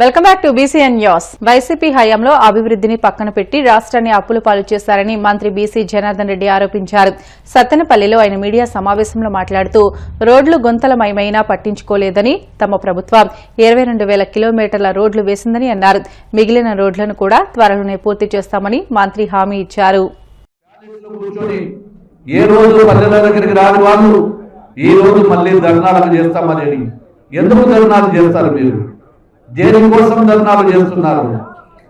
Welcome back to BCN news. YCP హయాంలో అభివృద్ధిని పక్కన పెట్టి రాష్ట్రాన్ని అప్పుల పాలు చేశారని మంత్రి బీసీ జనార్దన్ రెడ్డి ఆరోపించారు. సత్తెనపల్లిలో ఆయన మీడియా సమావేశంలో మాట్లాడుతూ రోడ్లు గుంతలమయమైనా పట్టించుకోలేదని, తమ ప్రభుత్వం 22,000 కిలోమీటర్ల రోడ్లు వేసిందని అన్నారు. మిగిలిన రోడ్లను కూడా త్వరలోనే పూర్తి చేస్తామని మంత్రి హామీ ఇచ్చారు. ఏ రోజు ప్రజల దగ్గరికి రాని వాళ్ళు ఈ రోజు మళ్ళీ ధర్నాలు చేస్తామని, ఎందుకు ధర్నాలు చేస్తారు? మీరు దేనికోసం ధర్నాలు చేస్తున్నారు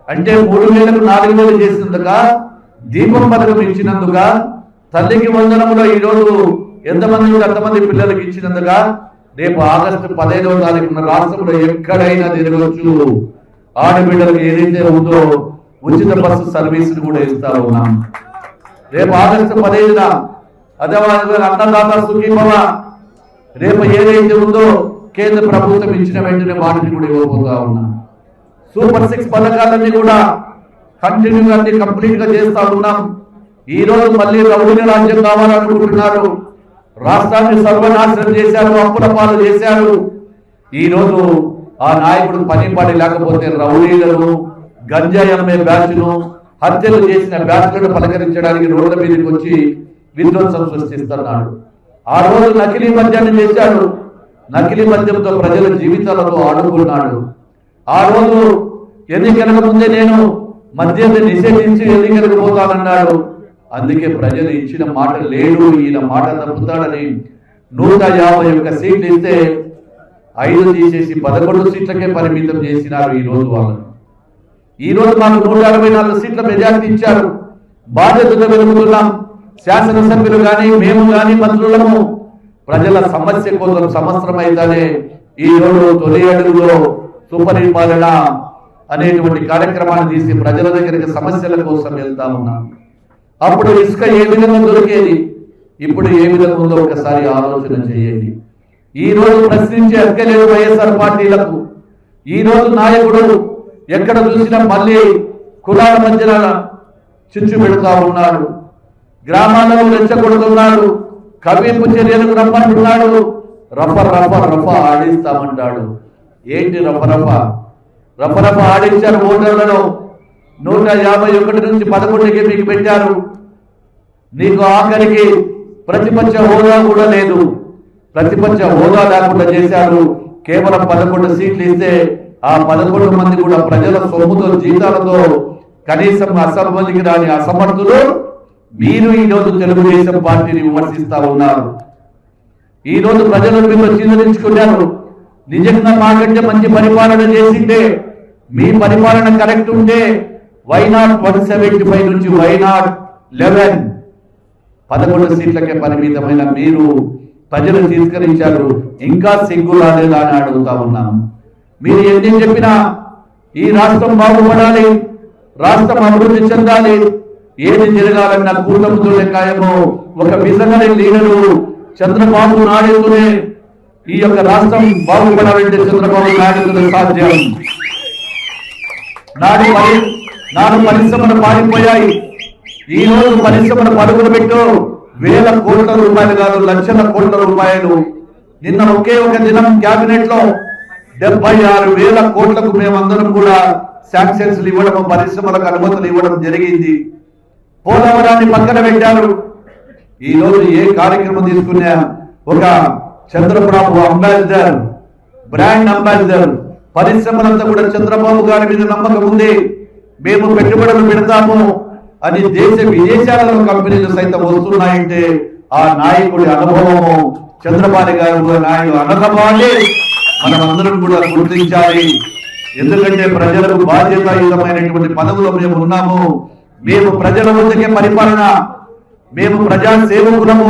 అంటే 3,000కు 4,000 చేసినందుక, దీపం పథకం ఇచ్చినందుక, తల్లికి వందనములో ఈరోజు ఎంతమంది అంతమంది పిల్లలకి ఇచ్చినందుక, రేపు ఆగస్టు 15వ తారీఖున రాష్ట్రంలో ఎక్కడైనా తిరగవచ్చు. ఆడబిడ్డలకు ఏదైతే ఉందో ఉచిత బస్సు సర్వీసులు కూడా ఇస్తా ఉన్నాం. రేపు ఆగస్టు 15న అదే అన్నదాత సుఖీభవ రేపు ఏదైతే ఉందో కేంద్ర ప్రభుత్వం ఇచ్చిన వెంటనే వాటిని కూడా ఇవ్వబోతా ఉన్నాం. సూపర్ 6 పథకాలన్నీ కూడా కంటిన్యూగా కంప్లీట్ గా చేస్తా ఉన్నాం. ఈ రోజు మళ్ళీ రౌడీ రాజ్యం కావాలనుకుంటున్నారు. రాష్ట్రాన్ని సర్వనాశనం చేశారు, అప్పుల పాలు చేశారు. ఈ రోజు ఆ నాయకుడు పని లేకపోతే రౌడీలను, గంజాయి అమ్మే బ్యాచ్ను, హత్యలు చేసిన బ్యాచ్లను పలకరించడానికి రోడ్ల మీదకి వచ్చి విధ్వంసం సృష్టిస్తున్నాడు. ఆ రోజు నకిలీ మద్యాన్ని చేశాడు. నకిలీ మద్యంతో ప్రజల జీవితాలతో ఆడుకున్నాడు. ఆ రోజు ఎన్నికలకు ముందే నేను మద్యాన్ని నిషేధించి ఎన్నికలకు పోతానన్నాడు. అందుకే ప్రజలు ఇచ్చిన మాట లేడు, ఈయన మాట తప్పుతాడని 151 సీట్లు ఇస్తే 5 తీసేసి 11 సీట్లకే పరిమితం చేసినారు. ఈ రోజు వాళ్ళను ఈ రోజు మాకు 164 సీట్ల మెజార్టీ ఇచ్చారు. బాధ్యతతో వెలుగుతున్నాం. శాసనసభ్యులు కానీ మేము కానీ మంత్రులము ప్రజల సమస్య కోసం సంవత్సరం అయితేనే ఈ రోజు తొలి అడుగులో సుపరిపాలన అనేటువంటి కార్యక్రమాన్ని తీసి ప్రజల దగ్గరికి సమస్యల కోసం వెళ్తా ఉన్నాం. అప్పుడు ఇసుక ఏ విధంగా దొరికేది, ఇప్పుడు ఏ విధంగా ఉందో ఒకసారి ఆలోచన చేయండి. ఈ రోజు ప్రశ్నించే హక్కు లేదు వైఎస్ఆర్ పార్టీలకు. ఈ రోజు నాయకుడు ఎక్కడ చూసినా మళ్ళీ కులాల మధ్యన చిచ్చు పెడతా ఉన్నాడు. గ్రామాలలో రెచ్చగొడుతున్నాడు. కవింపు చర్యలకు రమ్మంటున్నాడు. రఫ రఫ రఫ ఆడిస్తామంటాడు. ఏంటి రఫ రఫ రఫ రఫ ఆడించారు? ఓటర్లను 151 నుంచి 11కి మీకు పెట్టారు. నీకు ఆఖరికి ప్రతిపక్ష హోదా కూడా లేదు. ప్రతిపక్ష హోదా లేకుండా చేశారు. కేవలం 11 సీట్లు ఇస్తే ఆ 11 మంది కూడా ప్రజల సొమ్ముతో, జీతాలతో కనీసం అసెంబ్లీకి రాని అసమర్థులు. మీరు ఈ రోజు తెలుగుదేశం పార్టీని విమర్శిస్తా ఉన్నారు. ఈ రోజు ప్రజలు మీరు చిందరించుకున్నారు. నిజంగా మాకంటే మంచి పరిపాలన చేసిందే, మీ పరిపాలన కరెక్ట్ ఉంటే వైనాట్ 175 నుంచి వైనాట్ 11 11 సీట్లకే పరిమితమైన మీరు ప్రజలు తిరస్కరించారు. ఇంకా సిగ్గు రాలేదా అని అడుగుతా ఉన్నాము. మీరు ఎన్ని చెప్పినా ఈ రాష్ట్రం బాగుపడాలి, రాష్ట్రం అభివృద్ధి చెందాలి, ఏది జరగాలన్న కూటమితో ఖాయము. ఒక విజనరీ లీడరు చంద్రబాబు నాయుడునే ఈ యొక్క రాష్ట్రం బాగుపడాలంటే చంద్రబాబు నాయుడుతో సాధ్యం. నాడు పరిశ్రమలు పారిపోయాయి. ఈ రోజు పరిశ్రమలు పరుగులు పెట్టు. 1,000 కోట్ల రూపాయలు కాదు, లక్షల కోట్ల రూపాయలు. నిన్న ఒకే ఒక దినం క్యాబినెట్ లో 76,000 కోట్లకు మేమందరం కూడా శాంక్షన్స్ ఇవ్వడం, పరిశ్రమలకు అనుమతులు ఇవ్వడం జరిగింది. పోలవరాన్ని పక్కన పెట్టారు. ఈ రోజు ఏ కార్యక్రమం తీసుకున్నా ఒక చంద్రబాబు అంబాసిడర్, బ్రాండ్ అంబాసిడర్. పరిశ్రమలంతా కూడా చంద్రబాబు గారి మీద నమ్మకం ఉంది. మేము పెట్టుబడులు పెడతాము అని దేశ విదేశాలలో కంపెనీలు సైతం వస్తున్నాయంటే ఆ నాయకుడి అనుభవము, చంద్రబాబు గారు నాయుడు అనుభవాన్ని మనం అందరం కూడా గుర్తించాలి. ఎందుకంటే ప్రజలకు బాధ్యతాయుతమైనటువంటి పదవులో మేము ఉన్నాము. మేము ప్రజల వద్దకే పరిపాలన, మేము ప్రజా సేవకులము,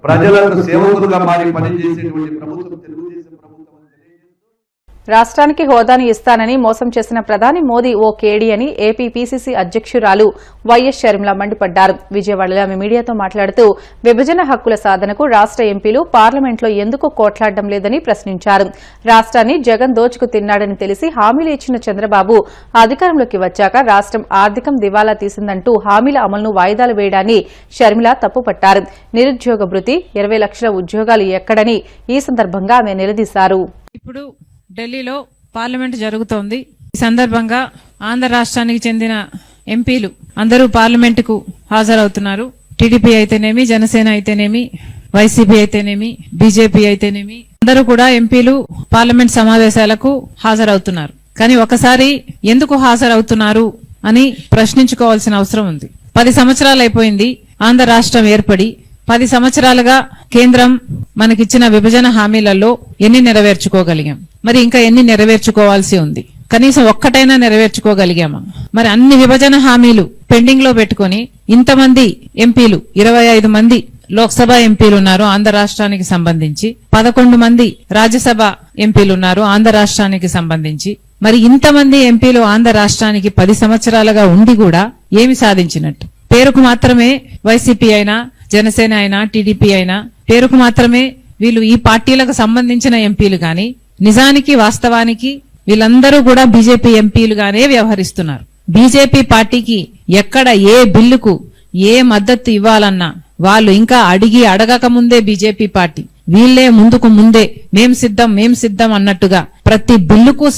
ప్రజలకు సేవకులుగా మారి పనిచేసేటువంటి ప్రభుత్వం తెలుగుదేశం ప్రభుత్వం. రాష్ట్రానికి హోదాని ఇస్తానని మోసం చేసిన ప్రధాని మోదీ ఓ కేడి అని ఏపీ పీసీసీ అధ్యక్షురాలు వైఎస్ షర్మిల మండిపడ్డారు. విజయవాడలో ఆమె మీడియాతో మాట్లాడుతూ విభజన హక్కుల సాధనకు రాష్ట్ర ఎంపీలు పార్లమెంట్లో ఎందుకు కోట్లాడడం లేదని ప్రశ్నించారు. రాష్ట్రాన్ని జగన్ దోచుకు తిన్నాడని తెలిసి హామీలు ఇచ్చిన చంద్రబాబు అధికారంలోకి వచ్చాక రాష్ట్రం ఆర్థికం దివాలా తీసిందంటూ హామీల అమలును వాయిదాలు వేయడాన్ని షర్మిల తప్పుపట్టారు. నిరుద్యోగ భృతి, 20 లక్షల ఉద్యోగాలు ఎక్కడని ఈ సందర్భంగా ఆమె నిలదీశారు. ఇప్పుడు ఢిల్లీలో పార్లమెంట్ జరుగుతోంది. ఈ సందర్భంగా ఆంధ్ర రాష్ట్రానికి చెందిన ఎంపీలు అందరూ పార్లమెంటుకు హాజరవుతున్నారు. టీడీపీ అయితేనేమి, జనసేన అయితేనేమి, వైసీపీ అయితేనేమి, బీజేపీ అయితేనేమి అందరూ కూడా ఎంపీలు పార్లమెంట్ సమావేశాలకు హాజరవుతున్నారు. కానీ ఒకసారి ఎందుకు హాజరవుతున్నారు అని ప్రశ్నించుకోవాల్సిన అవసరం ఉంది. 10 సంవత్సరాలు అయిపోయింది ఆంధ్ర రాష్ట్రం ఏర్పడి. 10 సంవత్సరాలుగా కేంద్రం మనకిచ్చిన విభజన హామీలలో ఎన్ని నెరవేర్చుకోగలిగాం? మరి ఇంకా ఎన్ని నెరవేర్చుకోవాల్సి ఉంది? కనీసం ఒక్కటైనా నెరవేర్చుకోగలిగామా? మరి అన్ని విభజన హామీలు పెండింగ్ లో పెట్టుకుని ఇంతమంది ఎంపీలు, 25 మంది లోక్సభ ఎంపీలు ఉన్నారు ఆంధ్ర రాష్ట్రానికి సంబంధించి, 11 మంది రాజ్యసభ ఎంపీలు ఉన్నారు ఆంధ్ర రాష్ట్రానికి సంబంధించి. మరి ఇంతమంది ఎంపీలు ఆంధ్ర రాష్ట్రానికి 10 సంవత్సరాలుగా ఉండి కూడా ఏమి సాధించినట్టు? పేరుకు మాత్రమే వైసీపీ అయినా, జనసేన అయినా, టీడీపీ అయినా పేరుకు మాత్రమే వీళ్ళు ఈ పార్టీలకు సంబంధించిన ఎంపీలు గాని నిజానికి వాస్తవానికి వీళ్ళందరూ కూడా బీజేపీ ఎంపీలుగానే వ్యవహరిస్తున్నారు. బీజేపీ పార్టీకి ఎక్కడ ఏ బిల్లుకు ఏ మద్దతు ఇవ్వాలన్నా వాళ్ళు ఇంకా అడగక ముందే బీజేపీ పార్టీ వీళ్లే ముందే మేం సిద్ధం అన్నట్టుగా ప్రతి బిల్లుకు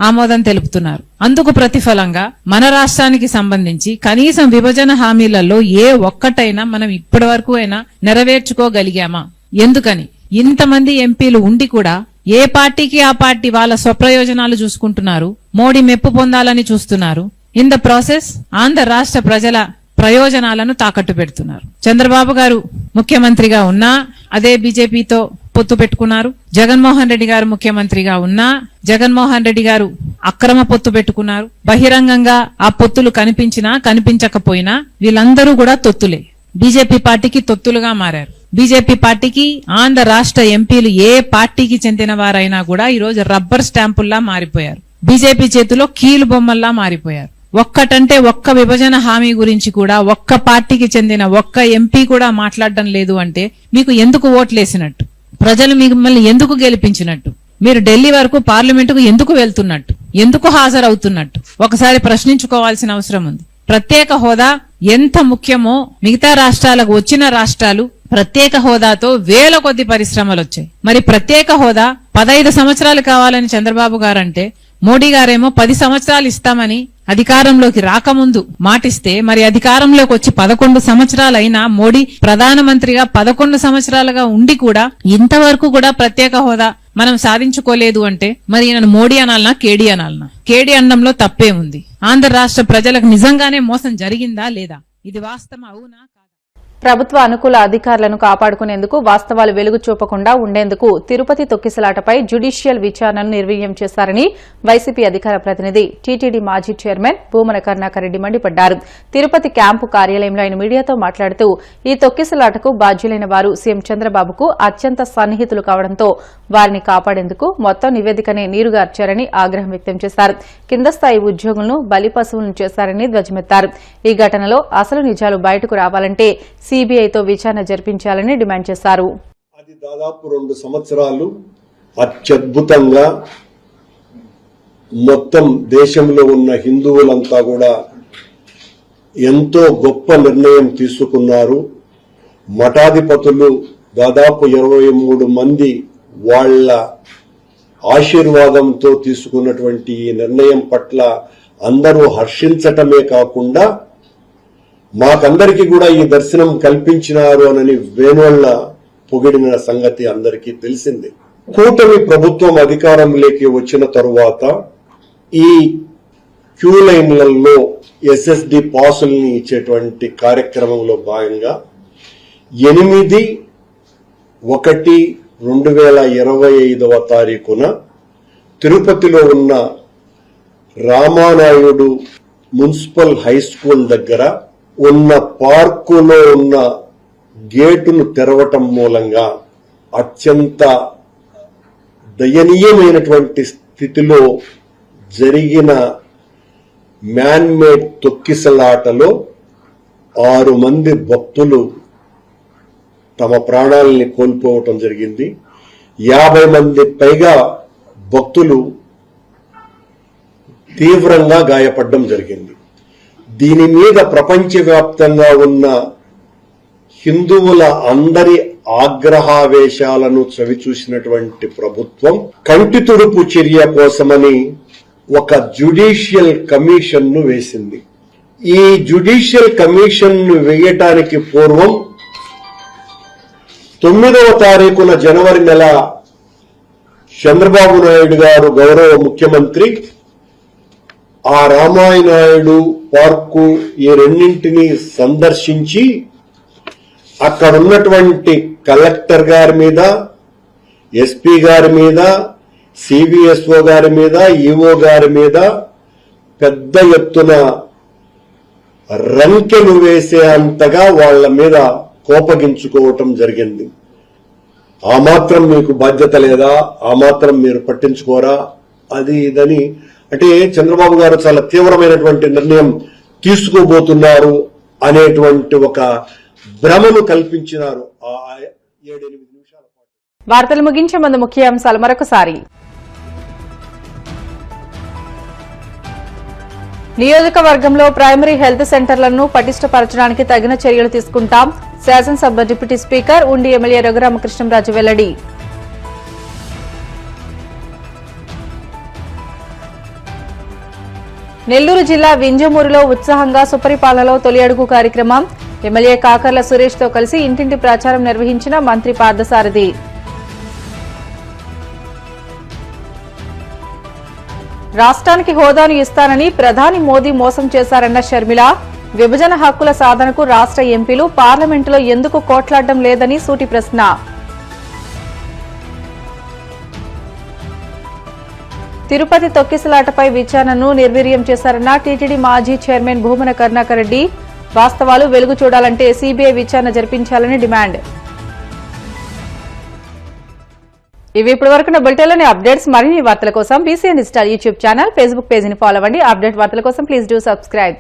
ఆమోదం తెలుపుతున్నారు. అందుకు ప్రతిఫలంగా మన రాష్ట్రానికి సంబంధించి కనీసం విభజన హామీలలో ఏ ఒక్కటైనా మనం ఇప్పటి వరకు అయినా నెరవేర్చుకోగలిగామా? ఎందుకని ఇంతమంది ఎంపీలు ఉండి కూడా ఏ పార్టీకి ఆ పార్టీ వాళ్ళ స్వప్రయోజనాలు చూసుకుంటున్నారు, మోడీ మెప్పు పొందాలని చూస్తున్నారు. ఇన్ ద ప్రాసెస్ ఆంధ్ర రాష్ట్ర ప్రజల ప్రయోజనాలను తాకట్టు పెడుతున్నారు. చంద్రబాబు గారు ముఖ్యమంత్రిగా ఉన్నా అదే బీజేపీతో పొత్తు పెట్టుకున్నారు. జగన్మోహన్ రెడ్డి గారు ముఖ్యమంత్రిగా ఉన్నా జగన్మోహన్ రెడ్డి గారు అక్రమ పొత్తు పెట్టుకున్నారు. బహిరంగంగా ఆ పొత్తులు కనిపించినా కనిపించకపోయినా వీళ్ళందరూ కూడా తొత్తులే. బీజేపీ పార్టీకి తొత్తులుగా మారారు. బీజేపీ పార్టీకి ఆంధ్ర రాష్ట్ర ఎంపీలు ఏ పార్టీకి చెందిన వారైనా కూడా ఈరోజు రబ్బర్ స్టాంపుల్లా మారిపోయారు. బీజేపీ చేతిలో కీలు బొమ్మల్లా మారిపోయారు. ఒక్కటంటే ఒక్క విభజన హామీ గురించి కూడా ఒక్క పార్టీకి చెందిన ఒక్క ఎంపీ కూడా మాట్లాడడం లేదు అంటే మీకు ఎందుకు ఓట్లేసినట్టు? ప్రజలు మిమ్మల్ని ఎందుకు గెలిపించినట్టు? మీరు ఢిల్లీ వరకు పార్లమెంటుకు ఎందుకు వెళ్తున్నట్టు? ఎందుకు హాజరవుతున్నట్టు? ఒకసారి ప్రశ్నించుకోవాల్సిన అవసరం ఉంది. ప్రత్యేక హోదా ఎంత ముఖ్యమో మిగతా రాష్ట్రాలకు వచ్చిన రాష్ట్రాలు ప్రత్యేక హోదాతో వేల కొద్ది పరిశ్రమలు వచ్చాయి. మరి ప్రత్యేక హోదా 15 సంవత్సరాలు కావాలని చంద్రబాబు గారంటే మోడీ గారేమో 10 సంవత్సరాలు ఇస్తామని అధికారంలోకి రాకముందు మాటిస్తే మరి అధికారంలోకి వచ్చి 11 సంవత్సరాలైనా మోడీ ప్రధానమంత్రిగా 11 సంవత్సరాలుగా ఉండి కూడా ఇంతవరకు కూడా ప్రత్యేక హోదా మనం సాధించుకోలేదు అంటే మరి ఈయన మోడీ అనాలనా కేడీ అనాలనా? కేడీ అనడంలో తప్పే ఉంది. ఆంధ్ర రాష్ట్ర ప్రజలకు నిజంగానే మోసం జరిగిందా లేదా? ఇది వాస్తవం అవునా? ప్రభుత్వ అనుకూల అధికారులను కాపాడుకునేందుకు వాస్తవాలు వెలుగు చూపకుండా ఉండేందుకు తిరుపతి తొక్కిసలాటపై జ్యుడిషియల్ విచారణను నిర్వీర్యం చేశారని వైసీపీ అధికార ప్రతినిధి టీటీడీ మాజీ చైర్మన్ భూమన కరుణాకర్ రెడ్డి మండిపడ్డారు. తిరుపతి క్యాంపు కార్యాలయంలో ఆయన మీడియాతో మాట్లాడుతూ ఈ తొక్కిసలాటకు బాధ్యులైన వారు సీఎం చంద్రబాబుకు అత్యంత సన్నిహితులు కావడంతో వారిని కాపాడేందుకు మొత్తం నివేదికనే నీరుగార్చారని ఆగ్రహం వ్యక్తం చేశారు. కింద స్థాయి ఉద్యోగులను బలిపశువులను చేశారని ధ్వజమెత్తారు. ఈ ఘటనలో అసలు నిజాలు బయటకు రావాలంటే సిబిఐతో విచారణ జరిపించాలని డిమాండ్ చేశారు. అది దాదాపు 2 సంవత్సరాలు అత్యద్భుతంగా మొత్తం దేశంలో ఉన్న హిందువులంతా కూడా ఎంతో గొప్ప నిర్ణయం తీసుకున్నారు. మఠాధిపతులు దాదాపు 23 మంది వాళ్ళ ఆశీర్వాదంతో తీసుకున్నటువంటి ఈ నిర్ణయం పట్ల అందరూ హర్షించటమే కాకుండా మాకందరికీ కూడా ఈ దర్శనం కల్పించినారు అని వేణోళ్ల పొగిడిన సంగతి అందరికీ తెలిసింది. కూటమి ప్రభుత్వం అధికారంలోకి వచ్చిన తరువాత ఈ క్యూ లైన్లలో ఎస్ఎస్డి పాసుల్ని ఇచ్చేటువంటి కార్యక్రమంలో భాగంగా 8/1/2025 తారీఖున తిరుపతిలో ఉన్న రామానాయుడు మున్సిపల్ హై స్కూల్ దగ్గర ఉన్న పార్కులో ఉన్న గేటును తెరవటం మూలంగా అత్యంత దయనీయమైనటువంటి స్థితిలో జరిగిన మ్యాన్మేడ్ తొక్కిసలాటలో 6 మంది భక్తులు తమ ప్రాణాలని కోల్పోవటం జరిగింది. 50 మంది పైగా భక్తులు తీవ్రంగా గాయపడడం జరిగింది. దీని మీద ప్రపంచవ్యాప్తంగా ఉన్న హిందువుల అందరి ఆగ్రహావేశాలను చవిచూసినటువంటి ప్రభుత్వం కంటి తుడుపు చర్య కోసమని ఒక జ్యుడిషియల్ కమిషన్ ను వేసింది. ఈ జ్యుడిషియల్ కమిషన్ ను వేయటానికి పూర్వం 9వ తారీఖున జనవరి నెల చంద్రబాబు నాయుడు గారు గౌరవ ముఖ్యమంత్రి ఆ రామాయణాయుడు పార్కు ఈ రెండింటినీ సందర్శించి అక్కడ ఉన్నటువంటి కలెక్టర్ గారి మీద, ఎస్పీ గారి మీద, సివిఎస్ఓ గారి మీద, ఈఓ గారి మీద పెద్ద ఎత్తున రంకెలు వేసే అంతగా వాళ్ల మీద కోపగించుకోవటం జరిగింది. ఆ మాత్రం మీకు బాధ్యత లేదా, ఆ మాత్రం మీరు పట్టించుకోరా, అది ఇదని అంటే చంద్రబాబు గారు చాలా తీవ్రమైనటువంటి నిర్ణయం తీసుకోబోతున్నారు అనేటువంటి ఒక భ్రమను కల్పించినారు. ఆ 7-8 నిమిషాల పాటు వార్తలు ముగించే ముందు ముఖ్యాంశాలు మరొకసారి. నియోజకవర్గంలో ప్రైమరీ హెల్త్ సెంటర్లను పటిష్టపరచడానికి తగిన చర్యలు తీసుకుంటాం. శాసనసభ డిప్యూటీ స్పీకర్ ఉండి ఎమ్మెల్యే రఘురామకృష్ణంరాజు వెల్లడి. నెల్లూరు జిల్లా వింజమూరులో ఉత్సాహంగా సుపరిపాలనలో తొలి అడుగు కార్యక్రమం. ఎమ్మెల్యే కాకర్ల సురేష్ తో కలిసి ఇంటింటి ప్రచారం నిర్వహించిన మంత్రి పార్థసారథి. రాష్ట్రానికి హోదాను ఇస్తానని ప్రధాని మోదీ మోసం చేశారన్న షర్మిల. విభజన హక్కుల సాధనకు రాష్ట్ర ఎంపీలు పార్లమెంటులో ఎందుకు కోట్లాడడం లేదని సూటి ప్రశ్న. తిరుపతి తొక్కిసలాటపై విచారణను నిర్వీర్యం చేశారన్న టీటీడీ మాజీ చైర్మన్ భూమన కరుణాకర్ రెడ్డి. వాస్తవాలు వెలుగు చూడాలంటే సీబీఐ విచారణ జరిపించాలని డిమాండ్. ఇవి ఇప్పటివరకున్న బులెటిన్లోని అప్డేట్స్. మరిన్ని వార్తల కోసం BCN digital YouTube channel, Facebook పేజీని ఫాలో అవ్వండి. అప్డేట్ వార్తల కోసం ప్లీజ్ డూ సబ్స్క్రైబ్.